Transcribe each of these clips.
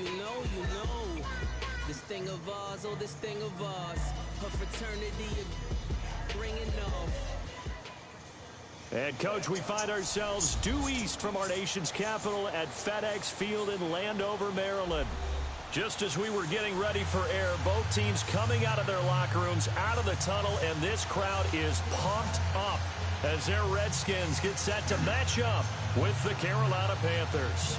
you know, you know. This thing of ours, oh, this thing of ours. Her fraternity bringing off. And, Coach, we find ourselves due east from our nation's capital at FedEx Field in Landover, Maryland. Just as we were getting ready for air, both teams coming out of their locker rooms, out of the tunnel, and this crowd is pumped up as their Redskins get set to match up with the Carolina Panthers.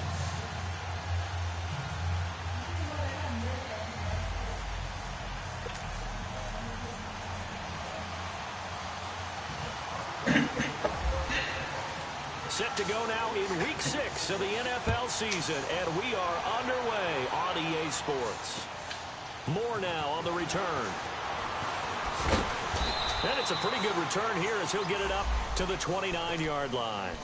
Set to go now in Week 6 of the NFL season, and we are underway on EA Sports. More now on the return. And it's a pretty good return here as he'll get it up to the 29-yard line.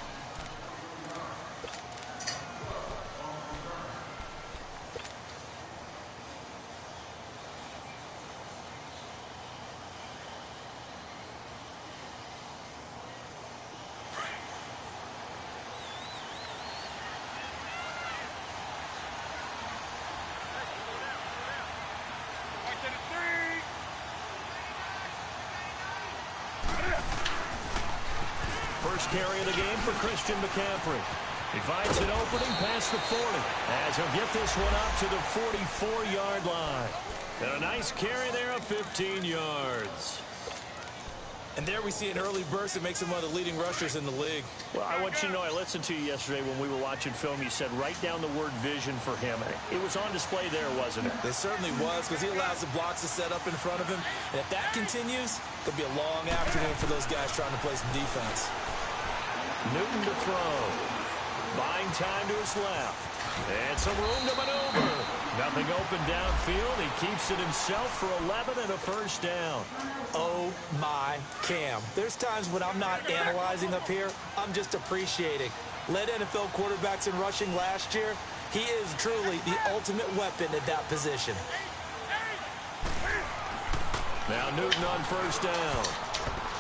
First carry of the game for Christian McCaffrey. He finds an opening past the 40 as he'll get this one up to the 44-yard line. And a nice carry there of 15 yards. And there we see an early burst that makes him one of the leading rushers in the league. Well, I want you to know, I listened to you yesterday when we were watching film. You said write down the word vision for him. It was on display there, wasn't it? It certainly was, because he allows the blocks to set up in front of him. And if that continues, it'll be a long afternoon for those guys trying to play some defense. Newton to throw. Buying time to his left. And some room to maneuver. Nothing open downfield. He keeps it himself for 11 and a first down. Oh, my Cam. There's times when I'm not analyzing up here. I'm just appreciating. Led NFL quarterbacks in rushing last year. He is truly the ultimate weapon at that position. Now Newton on first down.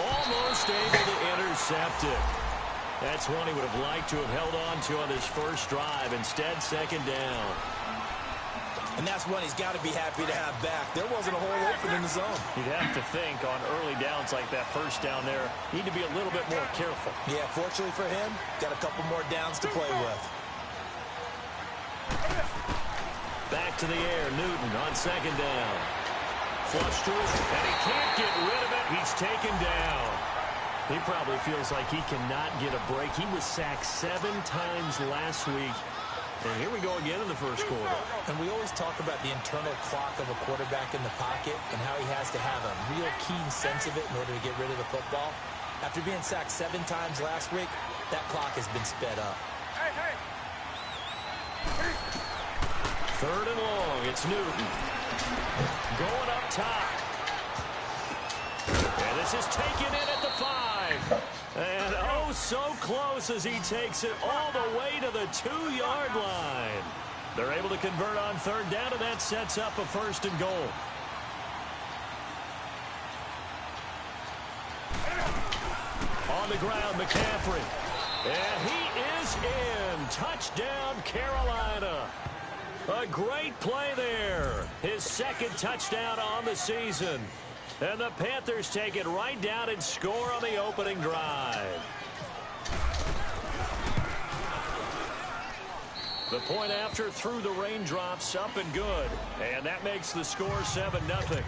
Almost able to intercept it. That's one he would have liked to have held on to on his first drive. Instead, second down. And that's one he's got to be happy to have back. There wasn't a hole open in the zone. You'd have to think on early downs like that first down there, need to be a little bit more careful. Yeah, fortunately for him, got a couple more downs to play with. Back to the air, Newton on second down. Flush to his, and he can't get rid of it. He's taken down. He probably feels like he cannot get a break. He was sacked 7 times last week. And here we go again in the first quarter. And we always talk about the internal clock of a quarterback in the pocket and how he has to have a real keen sense of it in order to get rid of the football. After being sacked 7 times last week, that clock has been sped up. Third and long, it's Newton. Going up top. And this is taken in at the 5. And oh, so close as he takes it all the way to the 2-yard line. They're able to convert on third down, and that sets up a first and goal. On the ground, McCaffrey. And he is in. Touchdown, Carolina. A great play there. His second touchdown on the season. And the Panthers take it right down and score on the opening drive. The point after through the raindrops, up and good. And that makes the score 7-0.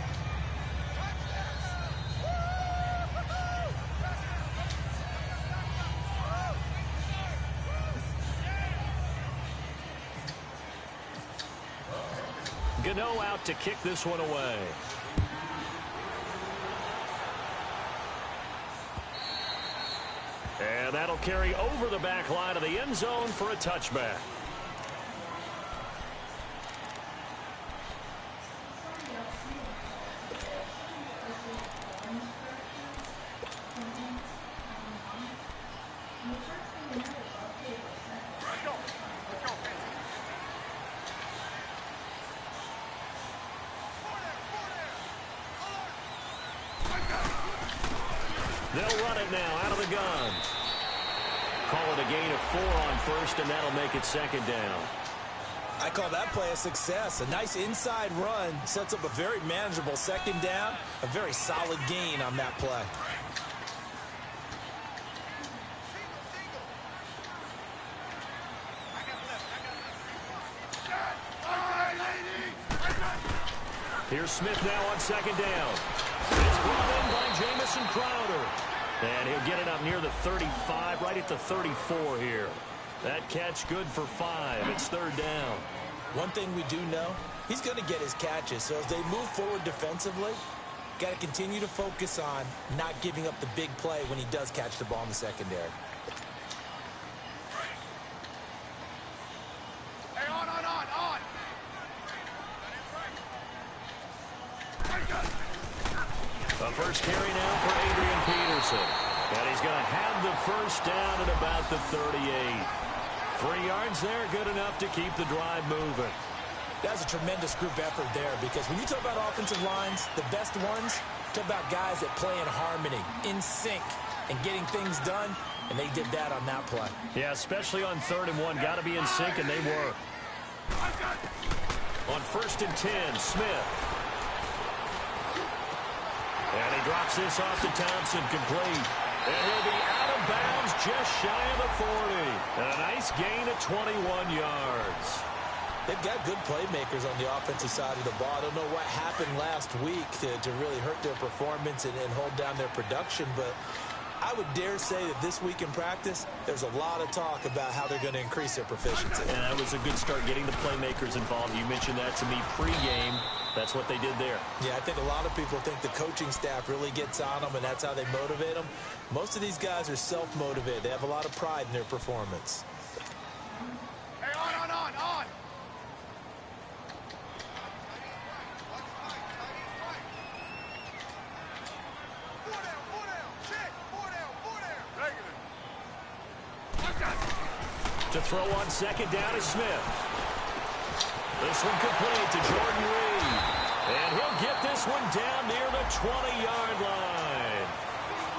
Gano out to kick this one away. And that'll carry over the back line of the end zone for a touchback. They'll run it now out of the gun. Call it a gain of 4 on first, and that'll make it second down. I I call that play a success. A nice inside run sets up a very manageable second down, a very solid gain on that play. Here's Smith now on second down. It's brought in by Jamison Crowder. And he'll get it up near the 35, right at the 34 here. That catch good for 5. It's third down. One thing we do know, he's going to get his catches. So as they move forward defensively, got to continue to focus on not giving up the big play when he does catch the ball in the secondary. The first carry now for Adrian Peterson. And he's going to have the first down at about the 38. 3 yards there, good enough to keep the drive moving. That's a tremendous group effort there, because when you talk about offensive lines, the best ones, talk about guys that play in harmony, in sync, and getting things done, and they did that on that play. Yeah, especially on 3rd and 1. Got to be in sync, and they were. On 1st and 10, Smith. And he drops this off to Thompson, complete. And he'll be out of bounds just shy of the 40. And a nice gain of 21 yards. They've got good playmakers on the offensive side of the ball. I don't know what happened last week to really hurt their performance and hold down their production, but I would dare say that this week in practice, there's a lot of talk about how they're going to increase their proficiency. And that was a good start, getting the playmakers involved. You mentioned that to me pregame. That's what they did there. Yeah, I think a lot of people think the coaching staff really gets on them, and that's how they motivate them. Most of these guys are self-motivated. They have a lot of pride in their performance. Hey, on! To throw on second down is Smith. This one complete to Jordan Reed. And he'll get this one down near the 20-yard line.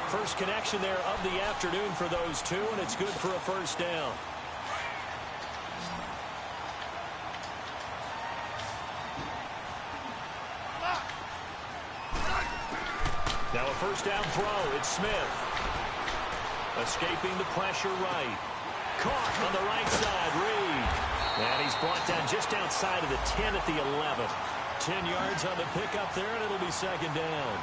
First connection there of the afternoon for those two, and it's good for a first down. Now a first down throw. It's Smith. Escaping the pressure right. Caught on the right side, Reed. And he's brought down just outside of the 10 at the 11. 10 yards on the pickup there, and it'll be second down.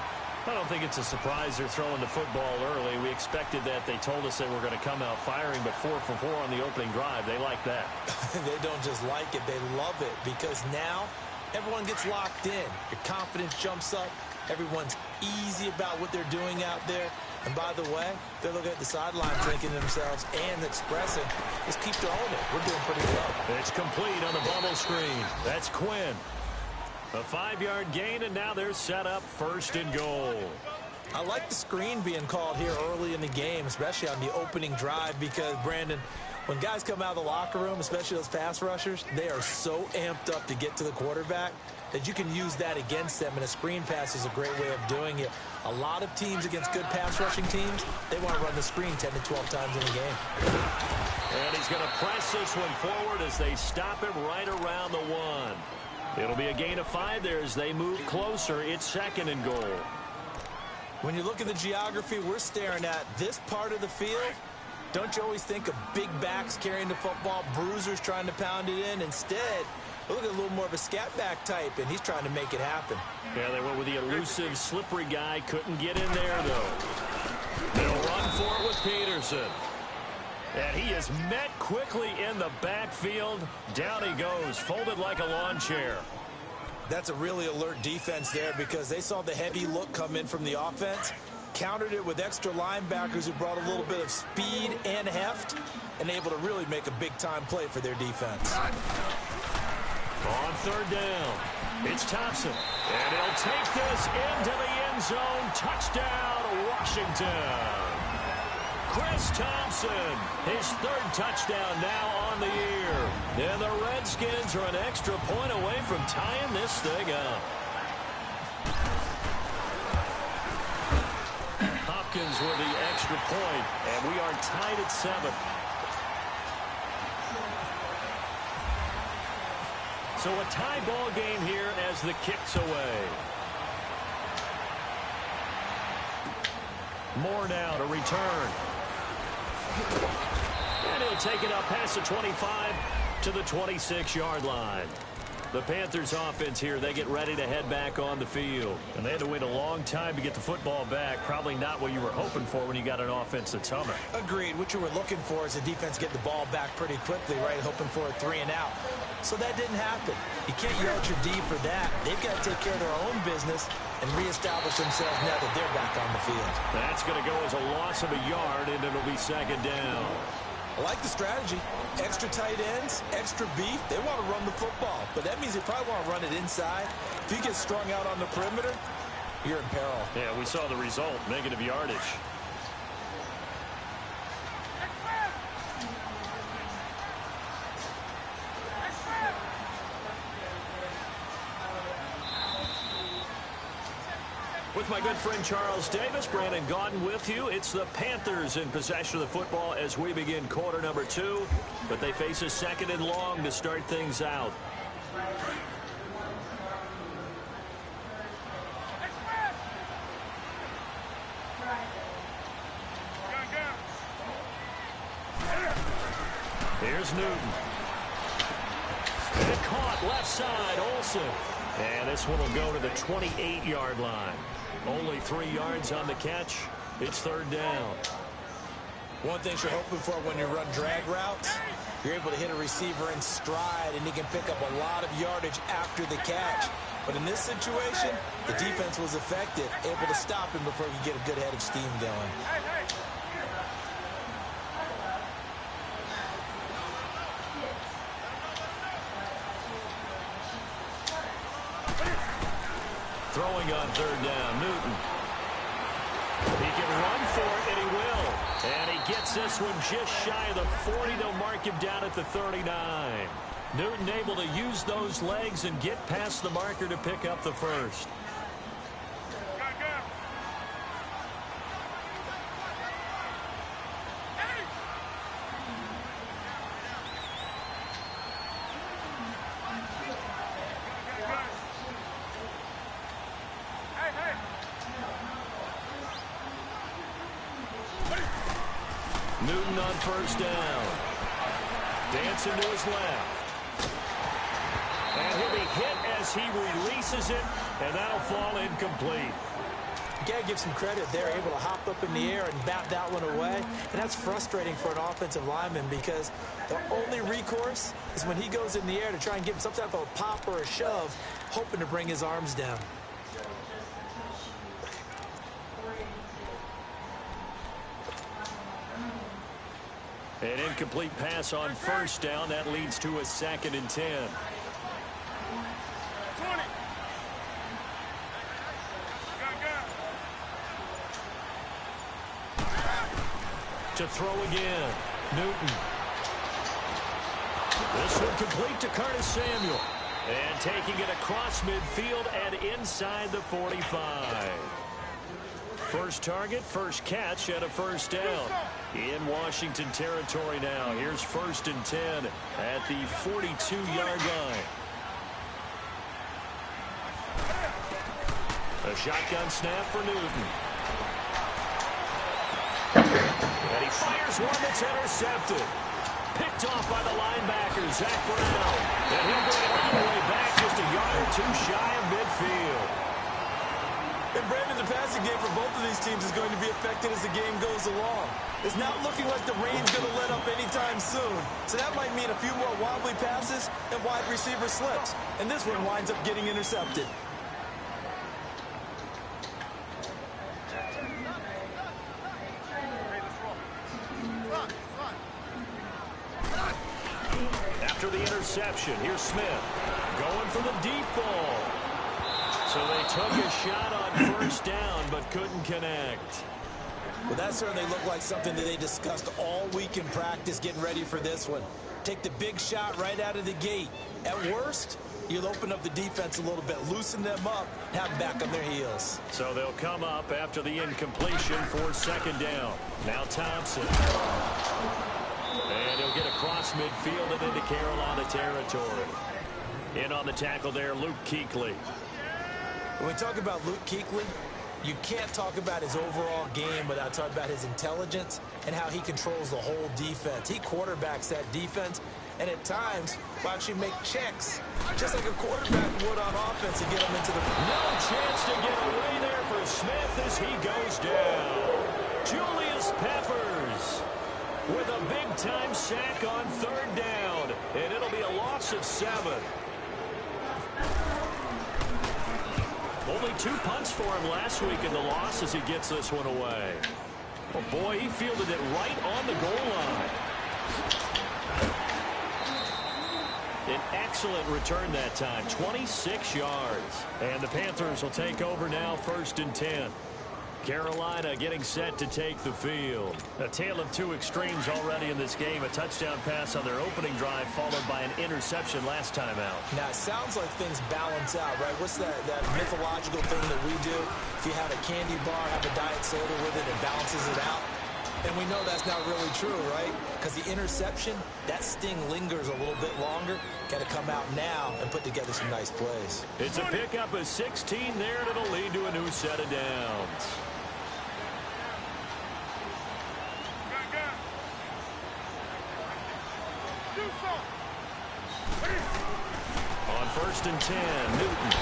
I don't think it's a surprise they're throwing the football early. We expected that. They told us they were going to come out firing, but 4 for 4 on the opening drive. They like that. They don't just like it, they love it, because now everyone gets locked in. Your confidence jumps up. Everyone's easy about what they're doing out there. And by the way, they're looking at the sideline thinking to themselves and expressing, just keep throwing it. We're doing pretty well. It's complete on the bubble screen. That's Quinn. A 5-yard gain, and now they're set up first and goal. I like the screen being called here early in the game, especially on the opening drive, because, Brandon, when guys come out of the locker room, especially those pass rushers, they are so amped up to get to the quarterback that you can use that against them, and a screen pass is a great way of doing it. A lot of teams against good pass rushing teams, they want to run the screen 10 to 12 times in a game. And he's going to press this one forward as they stop him right around the 1. It'll be a gain of 5 there as they move closer. It's second and goal. When you look at the geography we're staring at, this part of the field, don't you always think of big backs carrying the football, bruisers trying to pound it in? Instead, look at a little more of a scat back type, and he's trying to make it happen. Yeah, they went with the elusive, slippery guy. Couldn't get in there, though. They'll run for it with Peterson. And he is met quickly in the backfield. Down he goes, folded like a lawn chair. That's a really alert defense there, because they saw the heavy look come in from the offense, countered it with extra linebackers who brought a little bit of speed and heft, and able to really make a big-time play for their defense. On third down, it's Thompson. And he'll take this into the end zone. Touchdown, Washington. Chris Thompson, his 3rd touchdown now on the year. And the Redskins are an extra point away from tying this thing up. Hopkins with the extra point, and we are tied at 7. So a tie ball game here as the kick's away. Moore now to return. And he'll take it up past the 25 to the 26-yard line. The Panthers offense here, they get ready to head back on the field. And they had to wait a long time to get the football back. Probably not what you were hoping for when you got an offense that's humming. Agreed. What you were looking for is the defense get the ball back pretty quickly, right? Hoping for a 3 and out. So that didn't happen. You can't yell at your D for that. They've got to take care of their own business and reestablish themselves now that they're back on the field. That's going to go as a loss of a yard, and it'll be second down. I like the strategy. Extra tight ends, extra beef. They want to run the football, but that means they probably want to run it inside. If you get strung out on the perimeter, you're in peril. Yeah, we saw the result, negative yardage. With my good friend Charles Davis, Brandon Gaudin with you. It's the Panthers in possession of the football as we begin quarter number 2. But they face a second and long to start things out. Here's Newton. And caught left side, Olsen. And this one will go to the 28-yard line. Only 3 yards on the catch. It's third down. One thing you're hoping for when you run drag routes, you're able to hit a receiver in stride, and he can pick up a lot of yardage after the catch. But in this situation, the defense was effective, able to stop him before he could get a good head of steam going. Throwing on third down, Newton. He can run for it, and he will. And he gets this one just shy of the 40. They'll mark him down at the 39. Newton able to use those legs and get past the marker to pick up the first. Newton on first down. Dancing to his left. And he'll be hit as he releases it, and that'll fall incomplete. You got to give some credit. They're able to hop up in the air and bat that one away. And that's frustrating for an offensive lineman because the only recourse is when he goes in the air to try and give him some type of a pop or a shove, hoping to bring his arms down. An incomplete pass on first down. That leads to a 2nd and 10. 20. To throw again. Newton. This one complete to Curtis Samuel. And taking it across midfield and inside the 45. First target, first catch, and a first down. In Washington territory now. Here's 1st and 10 at the 42-yard line. A shotgun snap for Newton. And he fires one that's intercepted. Picked off by the linebacker, Zach Brown. And he'll bring it all the way back just a yard or 2 shy of midfield. And Brandon, the passing game for both of these teams is going to be affected as the game goes along. It's not looking like the rain's going to let up anytime soon. So that might mean a few more wobbly passes and wide receiver slips. And this one winds up getting intercepted. After the interception, here's Smith going for the deep ball. So they took a shot on first down, but couldn't connect. Well, that certainly looked like something that they discussed all week in practice getting ready for this one. Take the big shot right out of the gate. At worst, you'll open up the defense a little bit, loosen them up, and have them back on their heels. So they'll come up after the incompletion for 2nd down. Now Thompson. And he'll get across midfield and into Carolina territory. In on the tackle there, Luke Kuechly. When we talk about Luke Kuechly, you can't talk about his overall game without talking about his intelligence and how he controls the whole defense. He quarterbacks that defense, and at times will actually make checks, just like a quarterback would on offense, to get him into the... No chance to get away there for Smith as he goes down. Julius Peppers with a big-time sack on 3rd down, and it'll be a loss of 7. Only 2 punts for him last week in the loss as he gets this one away. Oh, boy, he fielded it right on the goal line. An excellent return that time, 26 yards. And the Panthers will take over now, 1st and 10. Carolina getting set to take the field. A tale of 2 extremes already in this game. A touchdown pass on their opening drive followed by an interception last time out. Now, it sounds like things balance out, right? What's that mythological thing that we do? If you have a candy bar, have a diet soda with it, it balances it out. And we know that's not really true, right? Because the interception, that sting lingers a little bit longer. Got to come out now and put together some nice plays. It's a pickup of 16 there, and it'll lead to a new set of downs. On 1st and 10, Newton.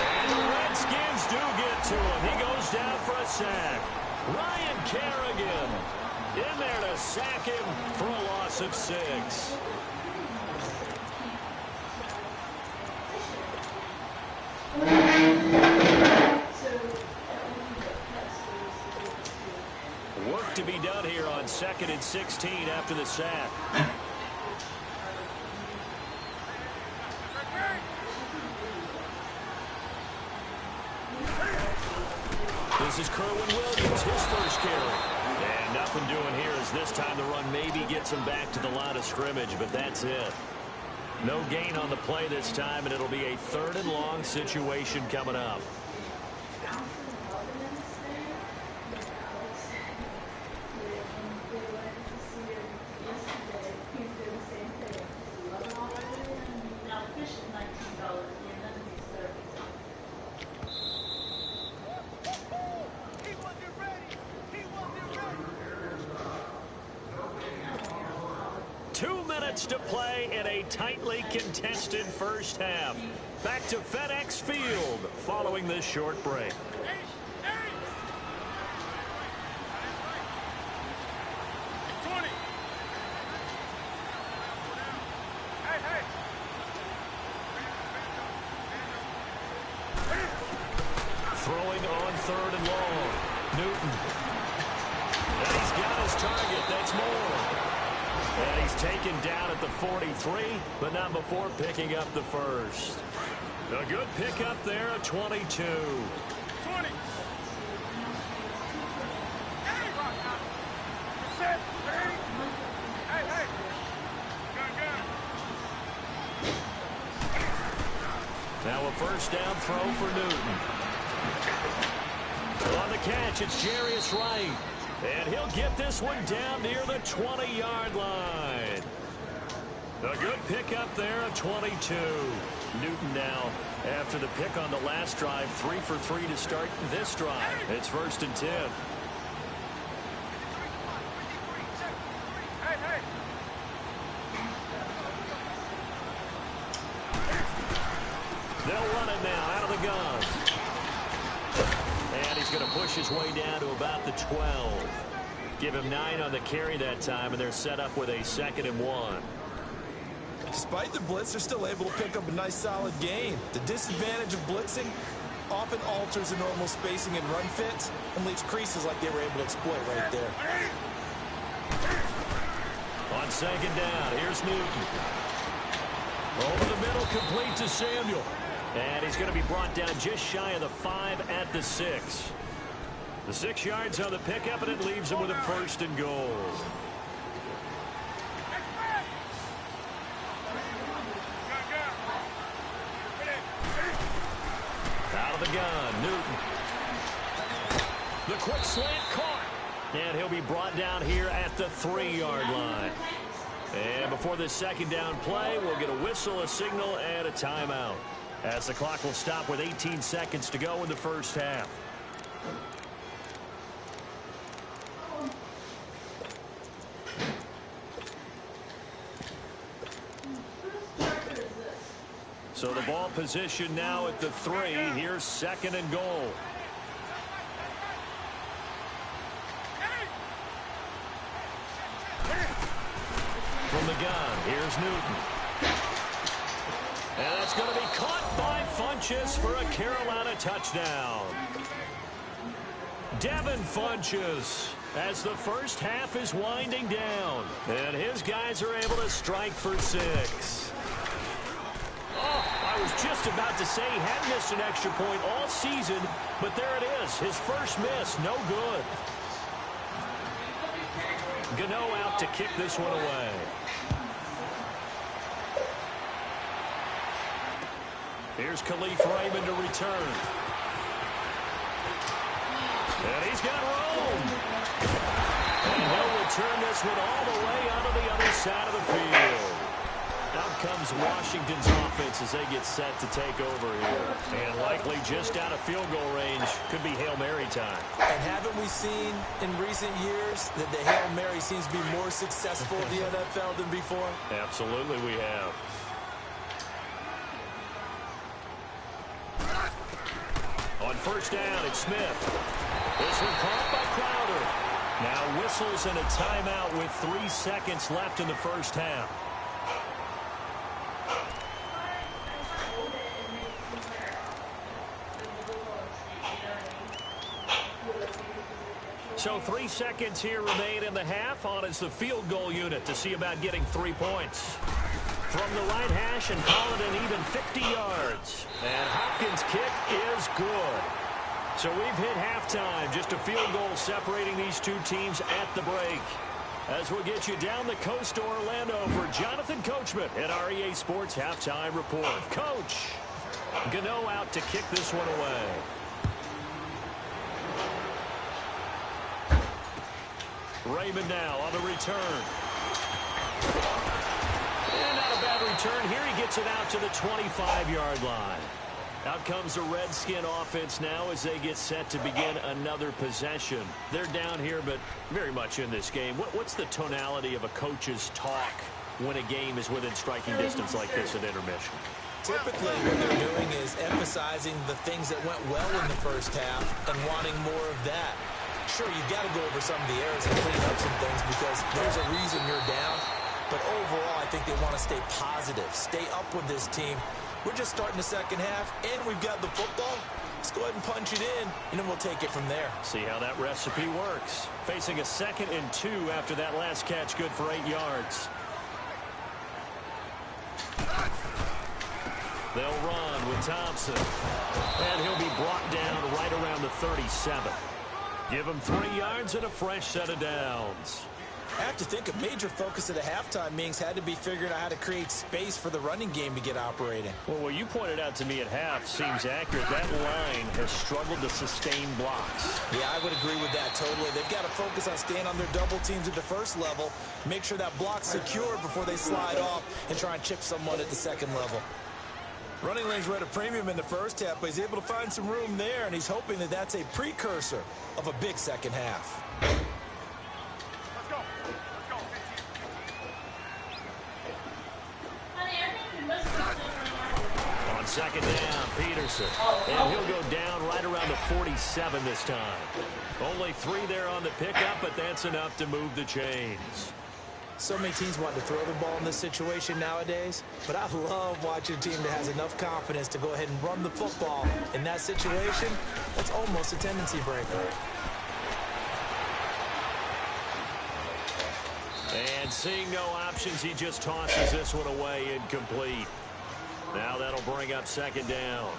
And the Redskins do get to him. He goes down for a sack. Ryan Kerrigan in there to sack him for a loss of 6. Work to be done here on 2nd and 16 after the sack. This is Kerwin Williams, his first carry. And nothing doing here as this time the run maybe gets him back to the line of scrimmage, but that's it. No gain on the play this time, and it'll be a 3rd and long situation coming up. To play in a tightly contested first half. Back to FedEx Field following this short break. Throwing on 3rd and long. Newton. And he's got his target. That's more. And he's taken down at the 43, but not before picking up the first. A good pickup there at 22. 20. Now a first down throw for Newton. On the catch, it's Jarius Wright. And he'll get this one down near the 20-yard line. A good pickup there at 22. Newton now, after the pick on the last drive, 3 for 3 to start this drive. It's 1st and 10. They'll run it now out of the gun. And he's going to push his way down to about the 12. Give him 9 on the carry that time, and they're set up with a 2nd and 1. Despite the blitz, they're still able to pick up a nice, solid gain. The disadvantage of blitzing often alters the normal spacing and run fits and leaves creases like they were able to exploit right there. On 2nd down, here's Newton. Over the middle, complete to Samuel. And he's going to be brought down just shy of the 5 at the 6. The 6 yards on the pickup, and it leaves him with a 1st and goal. Out of the gun, Newton. The quick slant caught. And he'll be brought down here at the 3-yard line. And before this second down play, we'll get a whistle, a signal, and a timeout, as the clock will stop with 18 seconds to go in the first half. So the ball position now at the 3. Here's second and goal. From the gun, here's Newton. And that's going to be caught by Funchess for a Carolina touchdown. Devin Funchess, as the first half is winding down. And his guys are able to strike for 6. Oh, I was just about to say he hadn't missed an extra point all season, but there it is. His first miss, no good. Gano out to kick this one away. Here's Khalif Raymond to return. And he's got room. And he'll return this one all the way onto the other side of the field. Out comes Washington's offense as they get set to take over here. And likely just out of field goal range. Could be Hail Mary time. And haven't we seen in recent years that the Hail Mary seems to be more successful in the NFL than before? Absolutely we have. On first down, it's Smith. This one caught by Crowder. Now whistles and a timeout with 3 seconds left in the first half. So 3 seconds here remain in the half. On is the field goal unit to see about getting 3 points. From the right hash and call it an even 50 yards. And Hopkins' kick is good. So we've hit halftime. Just a field goal separating these two teams at the break. As we'll get you down the coast to Orlando for Jonathan Coachman at our EA Sports Halftime Report. Coach, Gano out to kick this one away. Raymond now on the return. And not a bad return here. He gets it out to the 25-yard line. Out comes the Redskin offense now as they get set to begin another possession. They're down here, but very much in this game. What's the tonality of a coach's talk when a game is within striking distance like this at intermission? Typically, what they're doing is emphasizing the things that went well in the first half and wanting more of that. Sure, you've got to go over some of the errors and clean up some things because there's a reason you're down. But overall, I think they want to stay positive, stay up with this team. We're just starting the second half, and we've got the football. Let's go ahead and punch it in, and then we'll take it from there. See how that recipe works. Facing a 2nd and 2 after that last catch, good for 8 yards. They'll run with Thompson. And he'll be brought down right around the 37. Give him 3 yards and a fresh set of downs. I have to think a major focus of the halftime meetings had to be figuring out how to create space for the running game to get operating. Well, what you pointed out to me at half seems accurate. That line has struggled to sustain blocks. Yeah, I would agree with that totally. They've got to focus on staying on their double teams at the first level, make sure that block's secure before they slide off and try and chip someone at the second level. Running lanes were at a premium in the first half, but he's able to find some room there, and he's hoping that that's a precursor of a big second half. On second down, Peterson. And he'll go down right around the 47 this time. Only 3 there on the pickup, but that's enough to move the chains. So many teams want to throw the ball in this situation nowadays, but I love watching a team that has enough confidence to go ahead and run the football. In that situation, that's almost a tendency breaker. And seeing no options, he just tosses this one away incomplete. Now that'll bring up second down.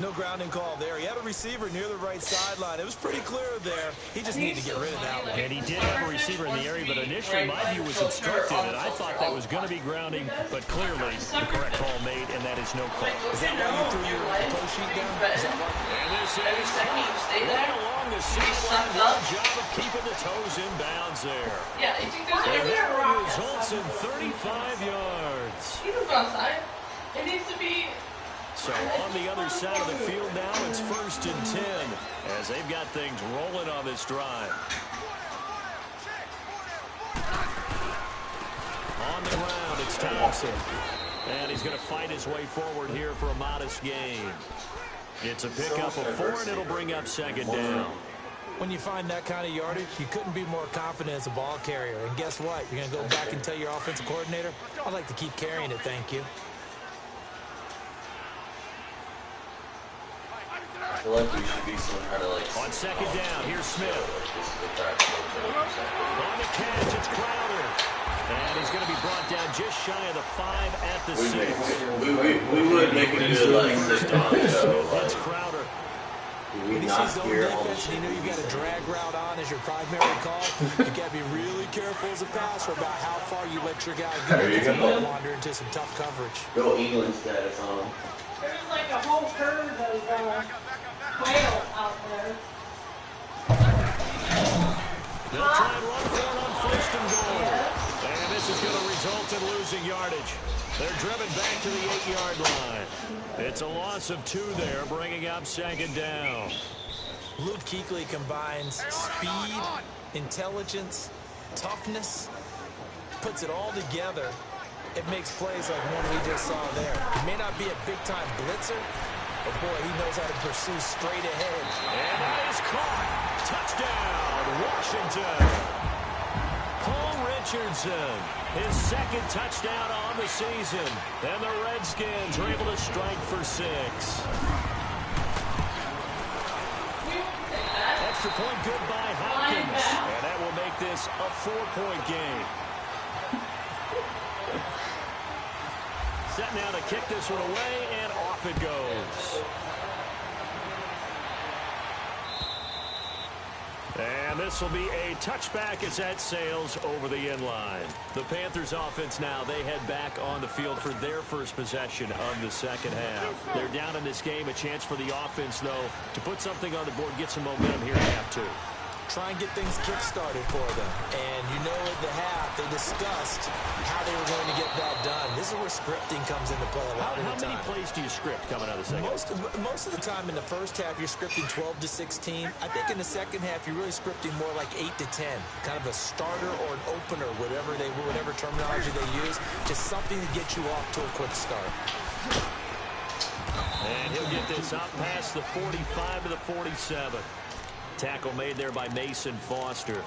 No grounding call there. He had a receiver near the right sideline. It was pretty clear there. He just needed to get rid of that one. And he did have a receiver in the area, but initially my view was obstructed, and I thought that was going to be grounding, but clearly the correct call made, and that is no call. Is that why you threw your toe sheet down? Is that why? And this is right along the sideline. Good job of keeping the toes in bounds there. Yeah, you think there's And any that rock results in 35 yards. He doesn't go outside. It needs to be... So on the other side of the field now, it's 1st and 10 as they've got things rolling on this drive. On the ground, it's Thompson. And he's going to fight his way forward here for a modest gain. It's a pickup of 4, and it'll bring up second down. When you find that kind of yardage, you couldn't be more confident as a ball carrier. And guess what? You're going to go back and tell your offensive coordinator, I'd like to keep carrying it, thank you. I feel like we should be some kind of like... On second down, here's Smith. On the catch, it's Crowder. And he's going to be brought down just shy of the 5 at the 6. We would make a good like sitcom show. It's Crowder. When he sees zone defense and you know you've got a drag route on as your primary call, you got to be really careful as a passer about how far you let your guy go. Because you might wander into some tough coverage. Go England status on him. There's like a whole herd of quail out there. They'll try and run for it on 1st and goal. And this is going to result in losing yardage. They're driven back to the 8-yard line. It's a loss of 2 there, bringing up second down. Luke Kuechly combines speed, intelligence, toughness, puts it all together. It makes plays like one we just saw there. He may not be a big-time blitzer, but boy, he knows how to pursue straight ahead. And that is caught. Touchdown, Washington. Paul Richardson, his 2nd touchdown on the season. And the Redskins are able to strike for 6. Extra point good by Hopkins. And that will make this a 4-point game. Set now to kick this one away, and off it goes. And this will be a touchback as that sails over the end line. The Panthers offense now, they head back on the field for their first possession of the second half. They're down in this game, a chance for the offense, though, to put something on the board, get some momentum here in half 2. Try and get things kick-started for them. And you know at the half, they discussed how they were going to get that done. This is where scripting comes into play a lot of the time. How many plays do you script coming out of the second half? Most of the time in the first half, you're scripting 12 to 16. I think in the second half, you're really scripting more like 8 to 10. Kind of a starter or an opener, whatever terminology they use. Just something to get you off to a quick start. And he'll get this up past the 45 to the 47. Tackle made there by Mason Foster.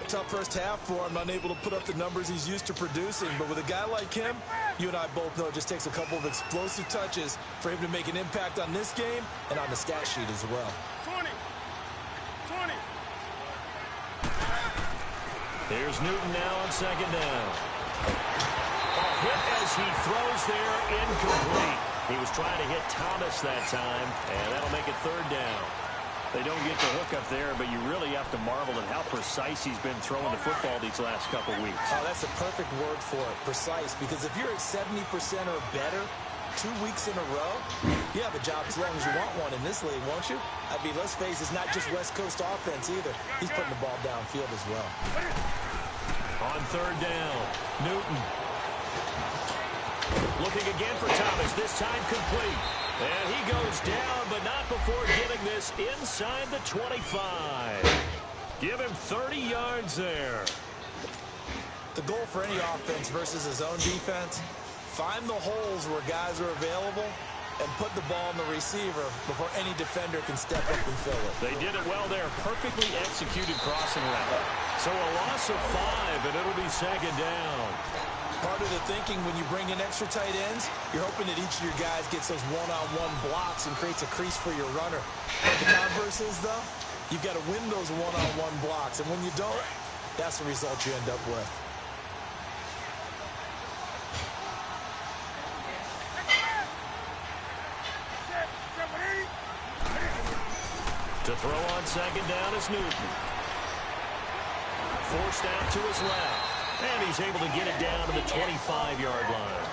Tough first half for him, unable to put up the numbers he's used to producing. But with a guy like him, you and I both know it just takes a couple of explosive touches for him to make an impact on this game and on the stat sheet as well. 20. Here's Newton now on second down. A hit as he throws there, incomplete. He was trying to hit Thomas that time, and that'll make it 3rd down. They don't get the hook up there, but you really have to marvel at how precise he's been throwing the football these last couple weeks. Oh, that's a perfect word for it, precise, because if you're at 70% or better 2 weeks in a row, you have a job as long as you want one in this league, won't you? I mean, let's face it, it's not just West Coast offense either. He's putting the ball downfield as well. On 3rd down, Newton. Looking again for Thomas, this time complete. And he goes down, but not before getting this inside the 25. Give him 30 yards there. The goal for any offense versus his own defense, find the holes where guys are available and put the ball in the receiver before any defender can step up and fill it. They did it well there. Perfectly executed crossing route. So a loss of 5, and it'll be second down. Part of the thinking when you bring in extra tight ends, you're hoping that each of your guys gets those one-on-one blocks and creates a crease for your runner. The converse is, though, you've got to win those one-on-one blocks, and when you don't, that's the result you end up with. To throw on second down is Newton. Forced out to his left. And he's able to get it down to the 25-yard line.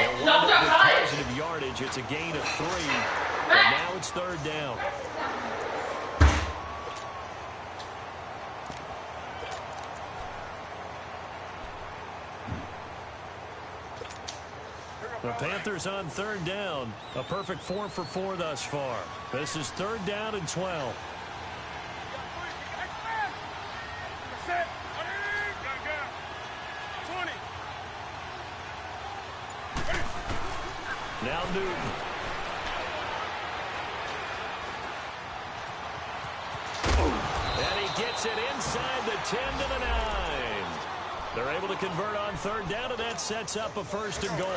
They'll wind up with positive yardage. It's a gain of 3. But now it's third down. The Panthers on third down. A perfect 4 for 4 thus far. This is third down and 12. Now Newton. And he gets it inside the 10 to the 9. They're able to convert on third down, and that sets up a first and goal.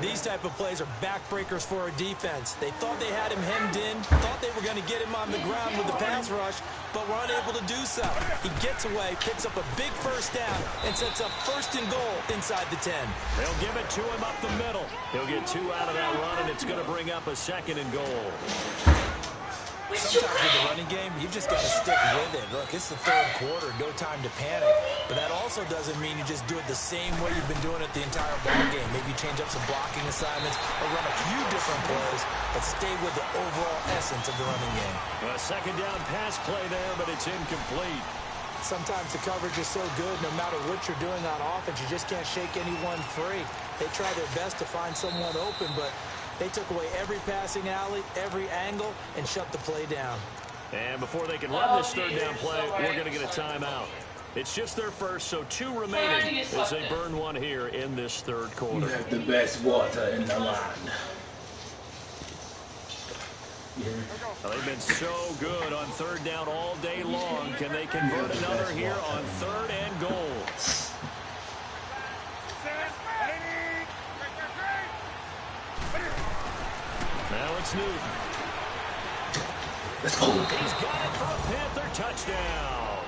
These type of plays are backbreakers for a defense. They thought they had him hemmed in, thought they were going to get him on the ground with the pass rush, but were unable to do so. He gets away, picks up a big first down, and sets up first and goal inside the 10. They'll give it to him up the middle. He'll get 2 out of that run, and it's going to bring up a second and goal. Sometimes with the running game, you've just got to stick with it. Look, it's the third quarter, no time to panic. But that also doesn't mean you just do it the same way you've been doing it the entire ball game. Maybe change up some blocking assignments or run a few different plays, but stay with the overall essence of the running game. A second down pass play there, but it's incomplete. Sometimes the coverage is so good, no matter what you're doing on offense, you just can't shake anyone free. They try their best to find someone open, but they took away every passing alley, every angle, and shut the play down. And before they can run this third down play, we're going to get a timeout. It's just their first, so 2 remaining as they burn one here in this third quarter. You have the best water in the land. Well, they've been so good on third down all day long. Can they convert another here on third and goal? Now it's Newton. Let's go. He's got it for a Panther touchdown.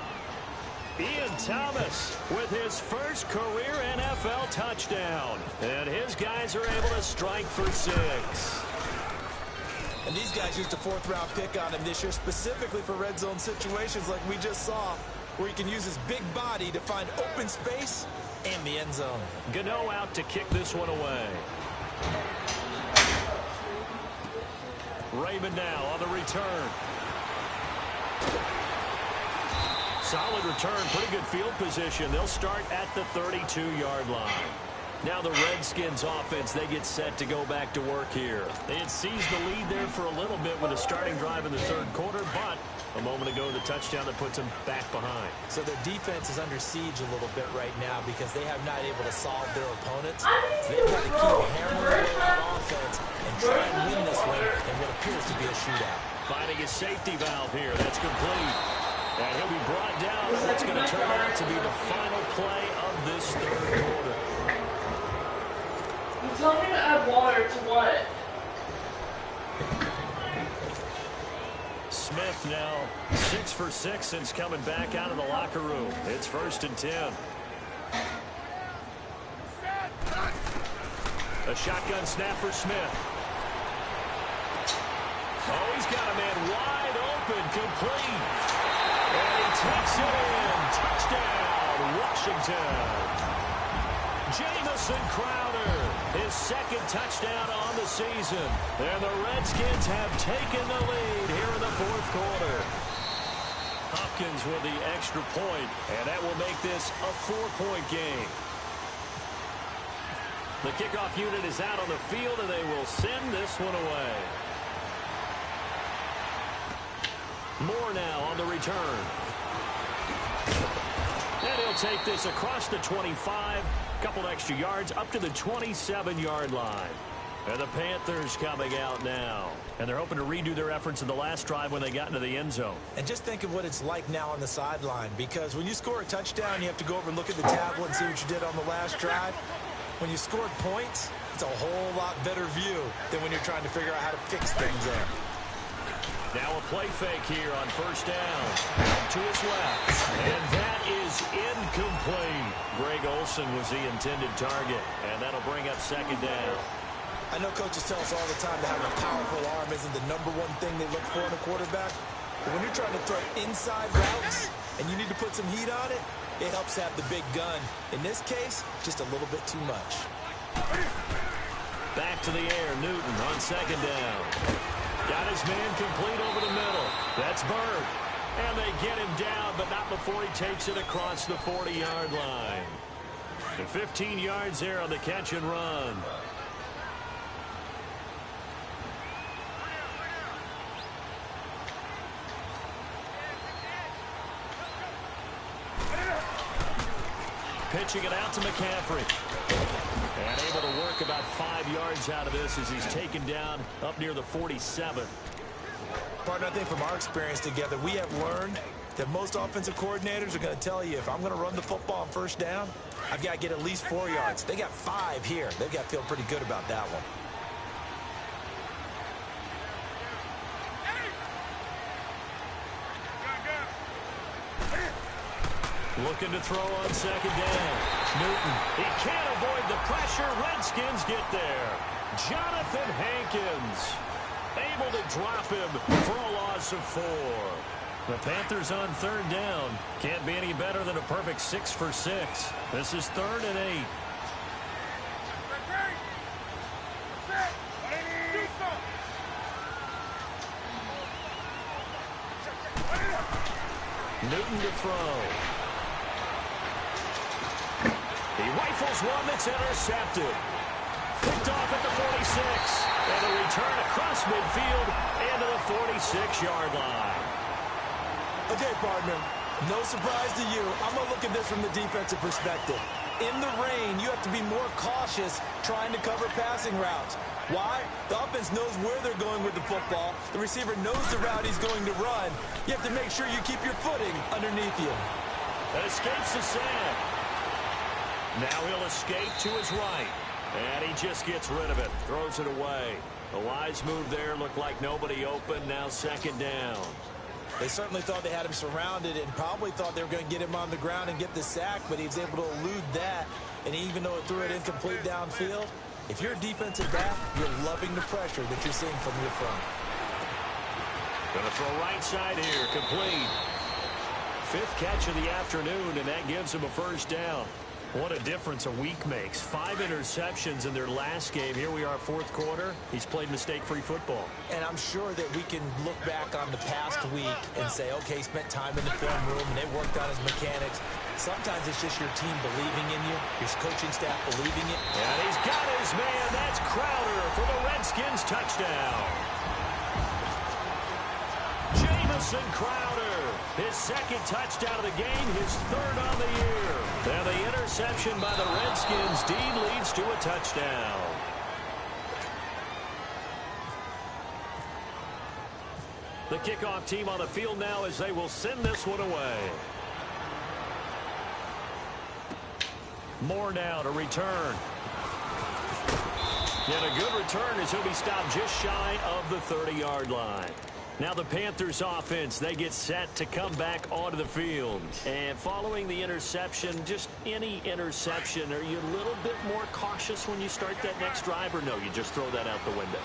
Ian Thomas with his first career NFL touchdown. And his guys are able to strike for 6. And these guys used a 4th-round pick on him this year specifically for red zone situations like we just saw, where he can use his big body to find open space and the end zone. Gano out to kick this one away. Raymond now on the return. Solid return, pretty good field position. They'll start at the 32-yard line. Now the Redskins offense, they get set to go back to work here. They had seized the lead there for a little bit with a starting drive in the third quarter, but a moment ago the touchdown that puts them back behind. So their defense is under siege a little bit right now because they have not able to solve their opponents. So they've got to keep hammering away on offense and try and win this one in what appears to be a shootout. Finding his safety valve here. That's complete. And he'll be brought down, and that's going to turn out to be the final play of this third quarter. You tell me to add water to what? Smith now 6 for 6 since coming back out of the locker room. It's 1st and 10. A shotgun snap for Smith. Oh, he's got a man wide open, complete. And he takes it in. Touchdown, Washington. Jamison Crowder, his 2nd touchdown on the season. And the Redskins have taken the lead here in the 4th quarter. Hopkins with the extra point, and that will make this a 4-point game. The kickoff unit is out on the field, and they will send this one away. Moore now on the return. And he'll take this across the 25. Couple extra yards up to the 27-yard line. And the Panthers coming out now. And they're hoping to redo their efforts in the last drive when they got into the end zone. And just think of what it's like now on the sideline, because when you score a touchdown, you have to go over and look at the tablet and see what you did on the last drive. When you scored points, it's a whole lot better view than when you're trying to figure out how to fix things there. Now a play fake here on 1st down. To his left. And that is incomplete. Greg Olsen was the intended target. And that'll bring up 2nd down. I know coaches tell us all the time that having a powerful arm isn't the #1 thing they look for in a quarterback. But when you're trying to throw inside routes and you need to put some heat on it, it helps have the big gun. In this case, just a little bit too much. Back to the air, Newton on second down. Got his man complete over the middle. That's Bird. And they get him down, but not before he takes it across the 40-yard line. And 15 yards there on the catch and run. Pitching it out to McCaffrey. And able to work about 5 yards out of this as he's taken down up near the 47. Partner, I think from our experience together, we have learned that most offensive coordinators are going to tell you, if I'm going to run the football on first down, I've got to get at least 4 yards. They got 5 here. They've got to feel pretty good about that one. Looking to throw on second down. Newton, he can't avoid the pressure. Redskins get there. Jonathan Hankins able to drop him for a loss of 4. The Panthers on third down. Can't be any better than a perfect 6 for 6. This is 3rd and 8. Newton to throw. He rifles one that's intercepted. Picked off at the 46. And a return across midfield into the 46-yard line. Okay, partner, no surprise to you. I'm going to look at this from the defensive perspective. In the rain, you have to be more cautious trying to cover passing routes. Why? The offense knows where they're going with the football. The receiver knows the route he's going to run. You have to make sure you keep your footing underneath you. That escapes the sack. Now he'll escape to his right. And he just gets rid of it. Throws it away. A wise move there. Looked like nobody open. Now second down. They certainly thought they had him surrounded and probably thought they were going to get him on the ground and get the sack, but he was able to elude that. And even though it threw it incomplete downfield, if you're a defensive back, you're loving the pressure that you're seeing from your front. Going to throw right side here. Complete. 5th catch of the afternoon, and that gives him a first down. What a difference a week makes. 5 interceptions in their last game. Here we are, 4th quarter. He's played mistake-free football. And I'm sure that we can look back on the past week and say, okay, he spent time in the film room and they worked on his mechanics. Sometimes it's just your team believing in you, your coaching staff believing it. And he's got his man. That's Crowder for the Redskins touchdown. Jamison Crowder, his 2nd touchdown of the game, his 3rd on the year. And the interception by the Redskins. Dean leads to a touchdown. The kickoff team on the field now as they will send this one away. Moore now to return. And a good return as he'll be stopped just shy of the 30-yard line. Now the Panthers offense, they get set to come back onto the field. And following the interception, just any interception, are you a little bit more cautious when you start that next drive, or no, you just throw that out the window?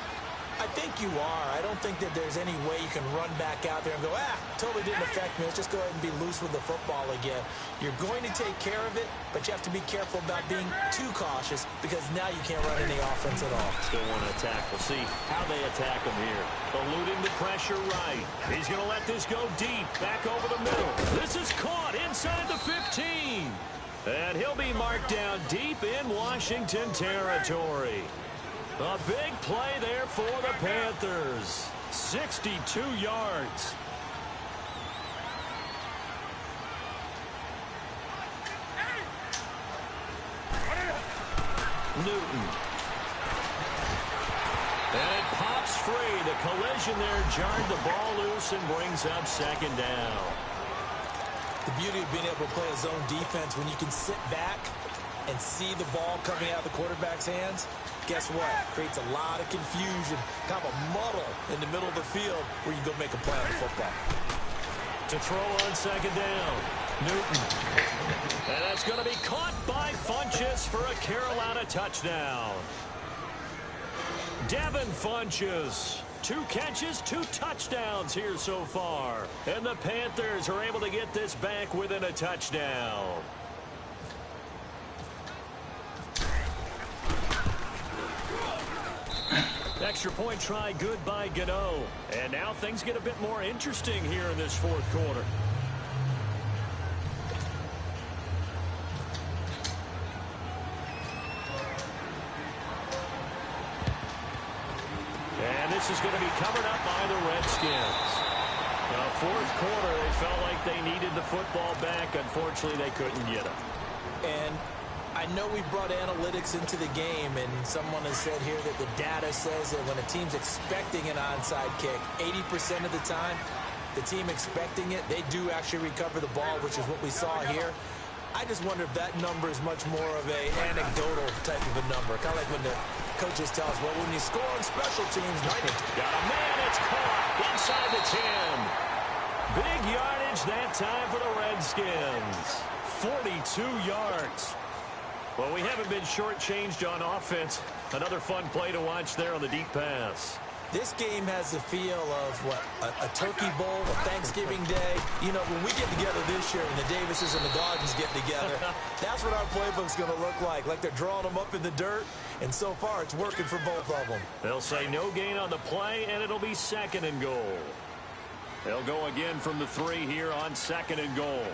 I think you are. I don't think that there's any way you can run back out there and go, totally didn't affect me. Let's just go ahead and be loose with the football again. You're going to take care of it, but you have to be careful about being too cautious because now you can't run any offense at all. Still want to attack. We'll see how they attack him here. Eluding the pressure right. He's going to let this go deep. Back over the middle. This is caught inside the 15. And he'll be marked down deep in Washington territory. A big play there for the Panthers. 62 yards. Newton. And it pops free. The collision there jarred the ball loose and brings up second down. The beauty of being able to play a zone defense when you can sit back and see the ball coming out of the quarterback's hands, guess what? Creates a lot of confusion, kind of a muddle in the middle of the field where you go make a play on the football. To throw on second down, Newton. And that's going to be caught by Funchess for a Carolina touchdown. Devin Funchess. 2 catches, 2 touchdowns here so far. And the Panthers are able to get this back within a touchdown. Extra point try good by Gano. And now things get a bit more interesting here in this 4th quarter. And this is going to be covered up by the Redskins. Now, 4th quarter, they felt like they needed the football back. Unfortunately, they couldn't get it. And I know we brought analytics into the game, and someone has said here that the data says that when a team's expecting an onside kick, 80% of the time, the team expecting it, they do actually recover the ball, which is what we saw here. I just wonder if that number is much more of a anecdotal type of a number. Kind of like when the coaches tell us, well, when you score on special teams, got a man, it's caught inside the 10. Big yardage that time for the Redskins. 42 yards. Well, we haven't been shortchanged on offense. Another fun play to watch there on the deep pass. This game has the feel of, what, a turkey bowl, a Thanksgiving day. You know, when we get together this year and the Davises and the Gardens get together, that's what our playbook's going to look like they're drawing them up in the dirt, and so far it's working for both of them. They'll say no gain on the play, and it'll be 2nd and goal. They'll go again from the 3 here on 2nd and goal.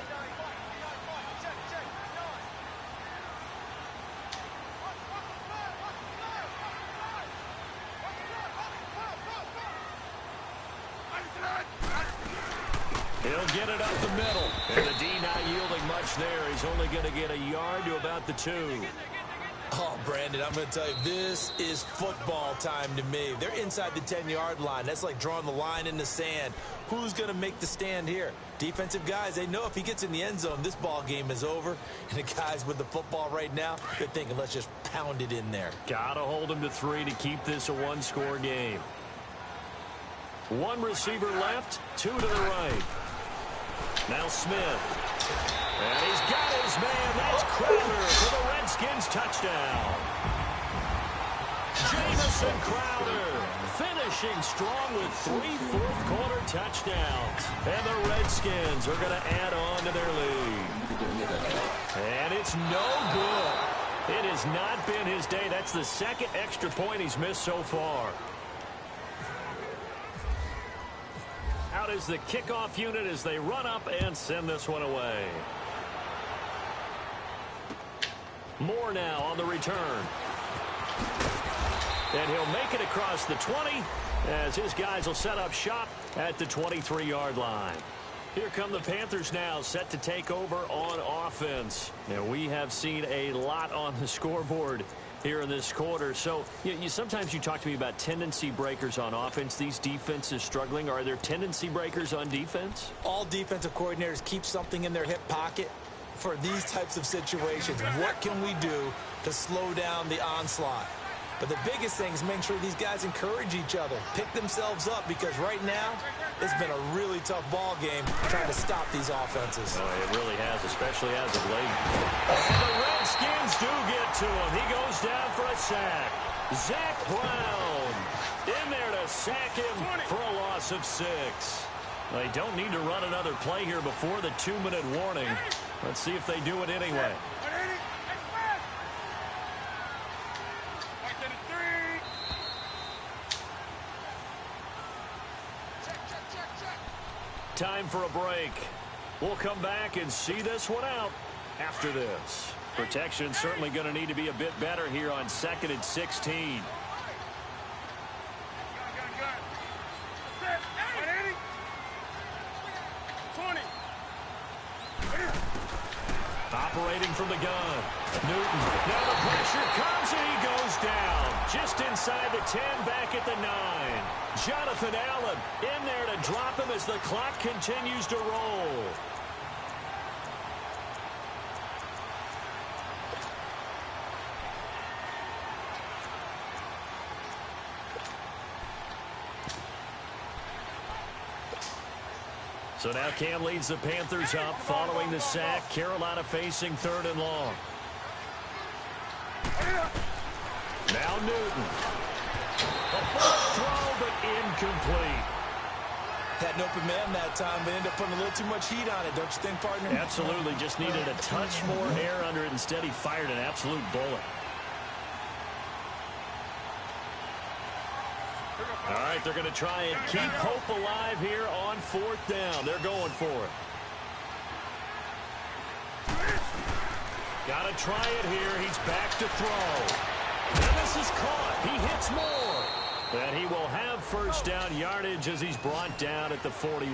He'll get it up the middle. And the D not yielding much there. He's only going to get a yard to about the 2. Oh, Brandon, I'm going to tell you, this is football time to me. They're inside the 10-yard line. That's like drawing the line in the sand. Who's going to make the stand here? Defensive guys, they know if he gets in the end zone, this ball game is over. And the guys with the football right now, they're thinking, let's just pound it in there. Got to hold him to 3 to keep this a 1-score game. 1 receiver left, 2 to the right. Now Smith. And he's got his man. That's Crowder for the Redskins touchdown. Jamison Crowder finishing strong with 3 fourth-quarter touchdowns. And the Redskins are going to add on to their lead. And it's no good. It has not been his day. That's the 2nd extra point he's missed so far. Out is the kickoff unit as they run up and send this one away. Moore now on the return. And he'll make it across the 20 as his guys will set up shop at the 23-yard line. Here come the Panthers now, set to take over on offense. Now, we have seen a lot on the scoreboard here in this quarter. So sometimes you talk to me about tendency breakers on offense. These defenses struggling. Are there tendency breakers on defense? All defensive coordinators keep something in their hip pocket for these types of situations. What can we do to slow down the onslaught? But the biggest thing is making sure these guys encourage each other, pick themselves up, because right now it's been a really tough ball game trying to stop these offenses. Oh, it really has, especially as of late. And the Redskins do get to him. He goes down for a sack. Zach Brown in there to sack him for a loss of 6. They don't need to run another play here before the 2-minute warning. Let's see if they do it anyway. Time for a break. We'll come back and see this one out after this. Protection certainly going to need to be a bit better here on 2nd and 16. Operating from the gun. Newton. Now the pressure comes and he goes down. Just inside the 10, back at the 9. Jonathan Allen in there to drop him as the clock continues to roll. So now Cam leads the Panthers up following the sack. Carolina facing 3rd and long. Now Newton. incomplete. Had an open man that time, but ended up putting a little too much heat on it, don't you think, partner? Absolutely. Just needed a touch more air under it. Instead, he fired an absolute bullet. All right, they're going to try and keep hope alive here on 4th down. They're going for it. Got to try it here. He's back to throw. And this is caught. He hits more. And he will have first down yardage as he's brought down at the 41.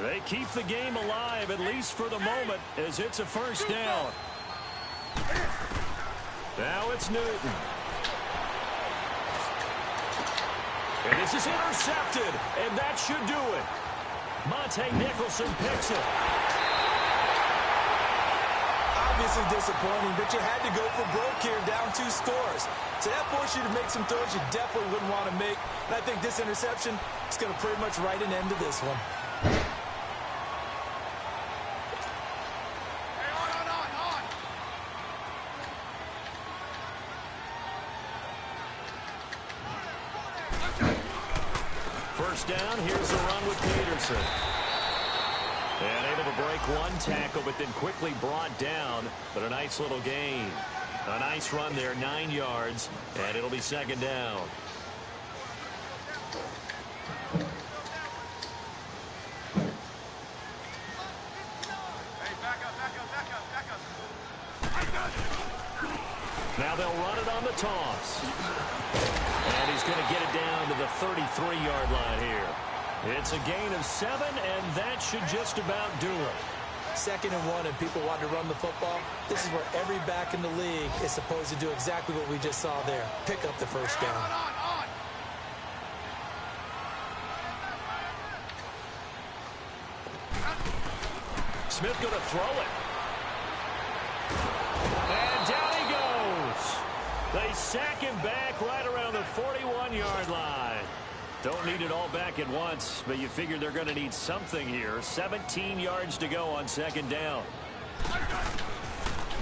They keep the game alive, at least for the moment, as it's a first down. Now it's Newton. And this is intercepted, and that should do it. Monte Nicholson picks it. Obviously disappointing, but you had to go for broke here, down 2 scores. So that forced you to make some throws you definitely wouldn't want to make. And I think this interception is going to pretty much write an end to this one. First down, here's the run with Peterson. And able to break one tackle, but then quickly brought down. But a nice little gain. A nice run there, 9 yards, and it'll be second down. Now they'll run it on the toss. And he's going to get it down to the 33-yard line here. It's a gain of 7, and that should just about do it. 2nd and 1, and people want to run the football. This is where every back in the league is supposed to do exactly what we just saw there. Pick up the first down. Smith going to throw it. And down he goes. They sack him back right around the 41-yard line. Don't need it all back at once, but you figure they're going to need something here. 17 yards to go on second down.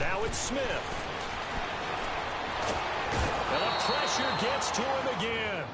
Now it's Smith. And the pressure gets to him again.